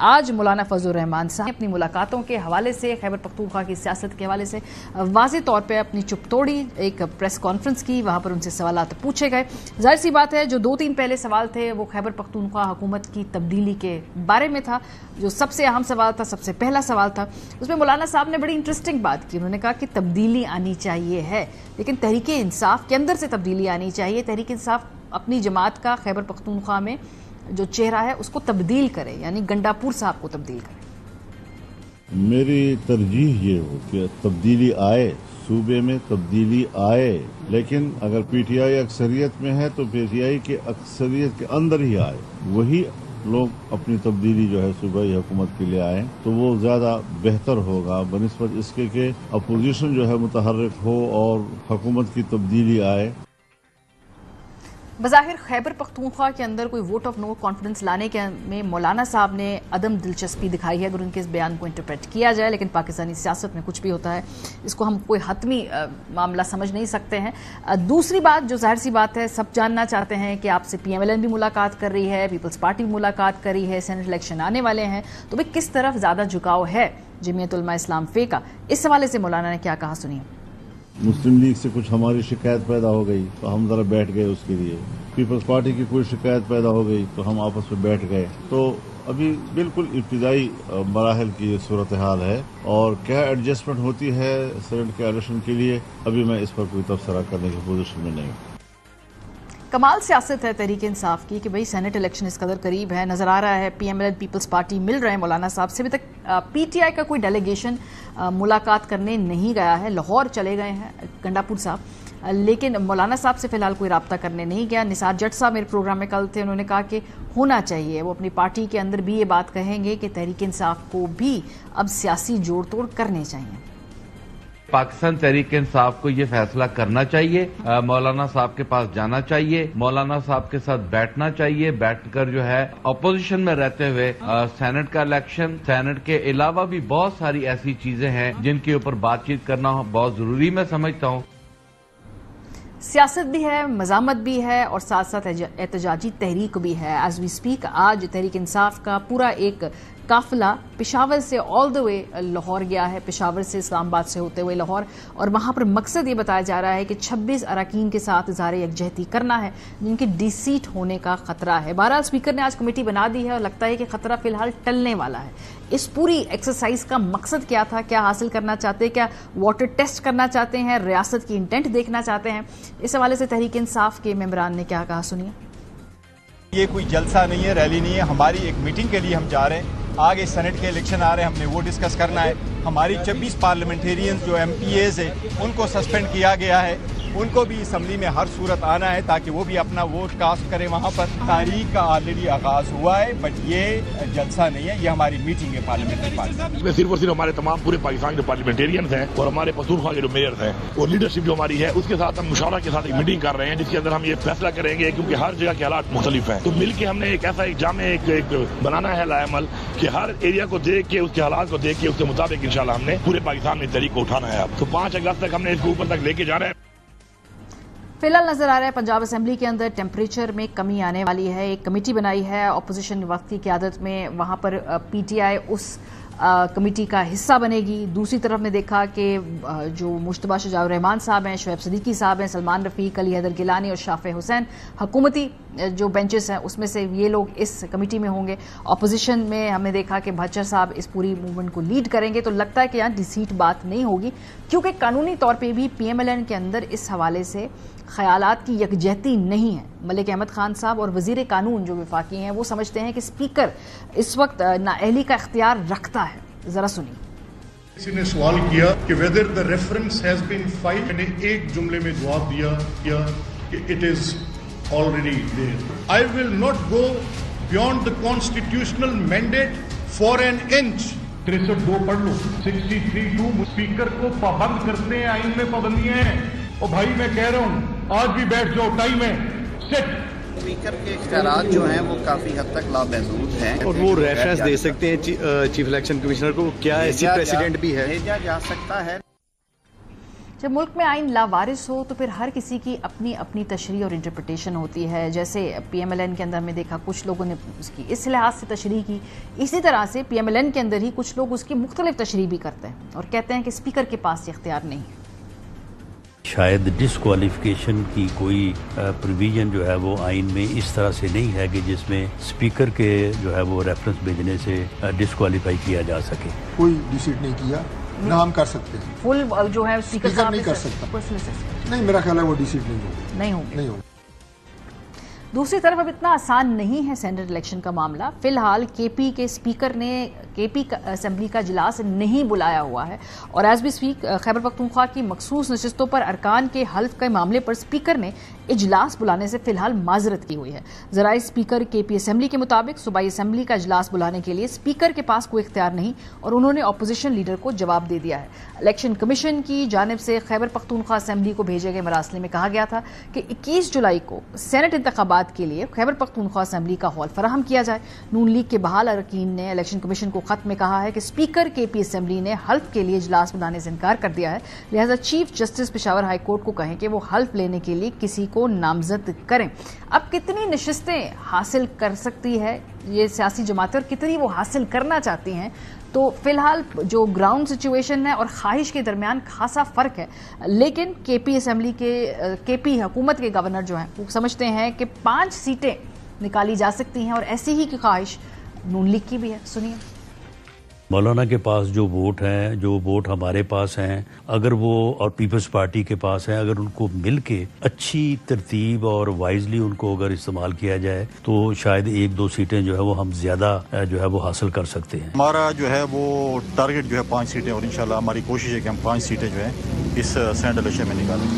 आज मौलाना फजलुर रहमान साहब अपनी मुलाकातों के हवाले से, खैबर पख्तूनख्वा की सियासत के हवाले से वाज़ेह तौर पर अपनी चुप तोड़ी। एक प्रेस कॉन्फ्रेंस की, वहां पर उनसे सवालात पूछे गए। जाहिर सी बात है, जो 2-3 पहले सवाल थे वो खैबर पख्तूनख्वा हुकूमत की तब्दीली के बारे में था। जो सबसे अहम सवाल था, सबसे पहला सवाल था, उसमें मौलाना साहब ने बड़ी इंटरेस्टिंग बात की। उन्होंने कहा कि तब्दीली आनी चाहिए है, लेकिन तहरीक इंसाफ के अंदर से तब्दीली आनी चाहिए। तहरीक इंसाफ अपनी जमात का खैबर पख्तूनख्वा में जो चेहरा है उसको तब्दील करे, यानी गंडापुर साहब को तब्दील करे। मेरी तरजीह ये हो कि तब्दीली आए, सूबे में तब्दीली आए, लेकिन अगर पीटीआई अक्सरियत में है तो पीटीआई के अक्सरियत के अंदर ही आए। वही लोग अपनी तब्दीली जो है सूबाई हुकूमत के लिए आए तो वो ज्यादा बेहतर होगा बनिस्बत इसके कि अपोजिशन जो है मुतहर्रिक हो और हुकूमत की तब्दीली आए। बज़ाहिर खैबर पख्तूनख्वा के अंदर कोई वोट ऑफ नो कॉन्फिडेंस लाने के में मौलाना साहब ने अदम दिलचस्पी दिखाई है, अगर उनके इस बयान को इंटरप्रेट किया जाए। लेकिन पाकिस्तानी सियासत में कुछ भी होता है, इसको हम कोई हतमी मामला समझ नहीं सकते हैं। दूसरी बात, जो जाहिर सी बात है, सब जानना चाहते हैं कि आपसे PMLN भी मुलाकात कर रही है, पीपल्स पार्टी भी मुलाकात कर रही है, सेनेट इलेक्शन आने वाले हैं, तो भाई किस तरफ ज्यादा झुकाव है जमीयत उलमा इस्लाम फे का? इस हवाले से मौलाना ने क्या कहा, सुनिए। मुस्लिम लीग से कुछ हमारी शिकायत पैदा हो गई तो हम जरा बैठ गए उसके लिए। पीपल्स पार्टी की कोई शिकायत पैदा हो गई तो हम आपस में बैठ गए। तो अभी बिल्कुल इब्तिदाई मराहल की सूरत हाल है और क्या एडजस्टमेंट होती है सेनेट के इलेक्शन के लिए, अभी मैं इस पर कोई तबसरा करने की पोजीशन में नहीं हूँ। कमाल सियासत है तहरीक इंसाफ की कि भाई सेनेट इलेक्शन इस कदर करीब है, नजर आ रहा है PMLN पीपल्स पार्टी मिल रहे हैं मौलाना साहब से। अभी तक PTI का कोई डेलीगेशन मुलाकात करने नहीं गया है, लाहौर चले गए हैं गंडापुर साहब, लेकिन मौलाना साहब से फिलहाल कोई रब्ता करने नहीं गया। निसार जट साहब मेरे प्रोग्राम में कल थे, उन्होंने कहा कि होना चाहिए, वो अपनी पार्टी के अंदर भी ये बात कहेंगे कि तहरीक इंसाफ को भी अब सियासी जोड़ तोड़ करने चाहिए। पाकिस्तान तहरीक इंसाफ को ये फैसला करना चाहिए, मौलाना साहब के पास जाना चाहिए, मौलाना साहब के साथ बैठना चाहिए, बैठकर जो है अपोजिशन में रहते हुए सेनेट का इलेक्शन, सेनेट के अलावा भी बहुत सारी ऐसी चीजें हैं जिनके ऊपर बातचीत करना बहुत जरूरी मैं समझता हूँ। सियासत भी है, मज़ामत भी है और साथ साथ एहतजाजी तहरीक भी है। एज वी स्पीक आज तहरीक इंसाफ का पूरा एक काफिला पेशावर से ऑल द वे लाहौर गया है, पेशावर से इस्लामाबाद से होते हुए लाहौर, और वहां पर मकसद ये बताया जा रहा है कि 26 अरकान के साथ इज़हार यकजहती करना है जिनके डिसीट होने का खतरा है। बहरहाल स्पीकर ने आज कमेटी बना दी है और लगता है कि खतरा फिलहाल टलने वाला है। इस पूरी एक्सरसाइज का मकसद क्या था, क्या हासिल करना चाहते हैं, क्या वाटर टेस्ट करना चाहते हैं, रियासत की इंटेंट देखना चाहते हैं? इस हवाले से तहरीक इंसाफ के मेंबरान ने क्या कहा, सुनिए। ये कोई जलसा नहीं है, रैली नहीं है, हमारी एक मीटिंग के लिए हम जा रहे हैं। आगे सेनेट के इलेक्शन आ रहे हैं, हमने वो डिस्कस करना है। हमारी 26 पार्लियामेंटेरियंस जो MPAs है उनको सस्पेंड किया गया है, उनको भी असम्बली में हर सूरत आना है ताकि वो भी अपना वोट कास्ट करें वहाँ पर। तारीख का ऑलरेडी आगाज हुआ है, बट ये जलसा नहीं है, ये हमारी मीटिंग है पार्लियामेंट्री पार्टी। इसमें सिर्फ और सिर्फ हमारे तमाम पूरे पाकिस्तान के पार्लियामेंटेरियंस हैं और हमारे पख्तूनख्वा के जो मेयर्स हैं और लीडरशिप जो हमारी है उसके साथ हम मुशावरा के साथ एक मीटिंग कर रहे हैं जिसके अंदर हम ये फैसला करेंगे, क्योंकि हर जगह के हालात मुख्तलिफ हैं। तो मिलकर हमने एक ऐसा एक जामे एक बनाना है लाएमल कि हर एरिया को देख के, उसके हालात को देख के, उसके मुताबिक इंशाल्लाह हमने पूरे पाकिस्तान में तहरीक को उठाना है। अब तो 5 अगस्त तक हमने इसको ऊपर तक लेके जाना है। फिलहाल नजर आ रहा है पंजाब असेंबली के अंदर टेम्परेचर में कमी आने वाली है। एक कमेटी बनाई है अपोजिशन वक्त की क़यादत में, वहां पर PTI उस कमेटी का हिस्सा बनेगी। दूसरी तरफ ने देखा कि जो मुश्तबा शुजाउर रहमान साहब हैं, शोएब सदीकी साहब हैं, सलमान रफ़ीक, अली हैदर गिलानी और शाफे हुसैन, हुकूमती जो बेंचेस हैं उसमें से ये लोग इस कमेटी में होंगे। अपोजिशन में हमने देखा कि भच्चर साहब इस पूरी मूवमेंट को लीड करेंगे। तो लगता है कि यहाँ डिसीट बात नहीं होगी, क्योंकि कानूनी तौर पर भी PMLN के अंदर इस हवाले से ख्यालात की यकजहती नहीं है। मलिक अहमद खान साहब और वजीर कानून जो वफाकी हैं वो समझते हैं कि स्पीकर इस वक्त नाअहली का इख्तियार रखता है। जरा सुनिए। किसी ने सवाल किया कि whether the reference has been filed, मैंने एक जुमले में जवाब दिया कि it is already there. I will not go beyond the constitutional mandate for an inch. 63(2) पढ़ लो, 63(2) स्पीकर को पाबंद करते हैं, आइन में पाबंदियां हैं। और भाई मैं कह रहा हूं आज भी बैठ जाओ, टाइम है, सेट। स्पीकर के इख्तियारात जो हैं वो काफी हद तक लामहदूद हैं और वो रेफरेंस दे सकते हैं चीफ इलेक्शन कमिश्नर को। क्या ऐसी प्रेसिडेंट भी है? भेजा जा सकता है। जब मुल्क में आइन लावारिस हो तो फिर हर किसी की अपनी अपनी तशरीह और इंटरप्रिटेशन होती है। जैसे PMLN के अंदर हमने देखा कुछ लोगों ने उसकी इस लिहाज से तशरीह की, इसी तरह से PMLN के अंदर ही कुछ लोग उसकी मुख्तलिफ तशरीह भी करते हैं और कहते हैं कि स्पीकर के पास ये इख्तियार नहीं है। शायद डिस्क्वालिफिकेशन की कोई प्रोविजन जो है वो आइन में इस तरह से नहीं है कि जिसमें स्पीकर के जो है वो रेफरेंस भेजने से डिस्क्वालीफाई किया जा सके। कोई डिसीड नहीं किया, ना हम कर सकते हैं। फुल जो है स्पीकर नहीं कर सकता। नहीं, मेरा ख्याल है वो डिसीड नहीं होगा। दूसरी तरफ अब इतना आसान नहीं है सेनेट इलेक्शन का मामला। फिलहाल केपी के स्पीकर ने केपी असेंबली का इजलास नहीं बुलाया हुआ है और as we speak Khyber Pakhtunkhwa की मखसूस नशिस्तों पर अरकान के हल्फ के मामले पर स्पीकर ने इजलास बुलाने से फिलहाल माजरत की हुई है। ज़राए स्पीकर केपी असेंबली के मुताबिक सूबाई असेंबली का इजलास बुलाने के लिए स्पीकर के पास कोई इख्तियार नहीं और उन्होंने अपोजिशन लीडर को जवाब दे दिया है। इलेक्शन कमीशन की जानिब से खैबर पख्तूनख्वा असेंबली को भेजे गए मरासले में कहा गया था कि 21 जुलाई को सेनेट इंतखाबात के लिए खैबर पख्तूनख्वा असेंबली का हॉल फराहम किया जाए। नून लीग के बहाल अरकान ने इलेक्शन कमीशन को खत में कहा है कि स्पीकर केपी असेंबली ने हल्फ के लिए इजलास बुलाने से इनकार कर दिया है, लिहाजा chief justice Peshawar high court को कहें कि वो हल्फ लेने के लिए किसी को नामजद करें। अब कितनी नशिस्तें हासिल कर सकती है ये सियासी जमातें और कितनी वो हासिल करना चाहती हैं, तो फिलहाल जो ग्राउंड सिचुएशन है और ख्वाहिश के दरमियान खासा फर्क है। लेकिन केपी असेंबली के केपी हुकूमत के गवर्नर जो हैं वो समझते हैं कि 5 सीटें निकाली जा सकती हैं और ऐसी ही की ख्वाहिश नून लीग की भी है। सुनिए। मौलाना के पास जो वोट हैं, जो वोट हमारे पास हैं, अगर वो और पीपल्स पार्टी के पास हैं, अगर उनको मिलके अच्छी तरतीब और वाइजली उनको अगर इस्तेमाल किया जाए तो शायद 1-2 सीटें जो है वो हम ज्यादा जो है वो हासिल कर सकते हैं। हमारा जो है वो टारगेट जो है 5 सीटें और इंशाल्लाह हमारी कोशिश है कि हम 5 सीटें जो है इस सेनेट इलेक्शन में निकालें।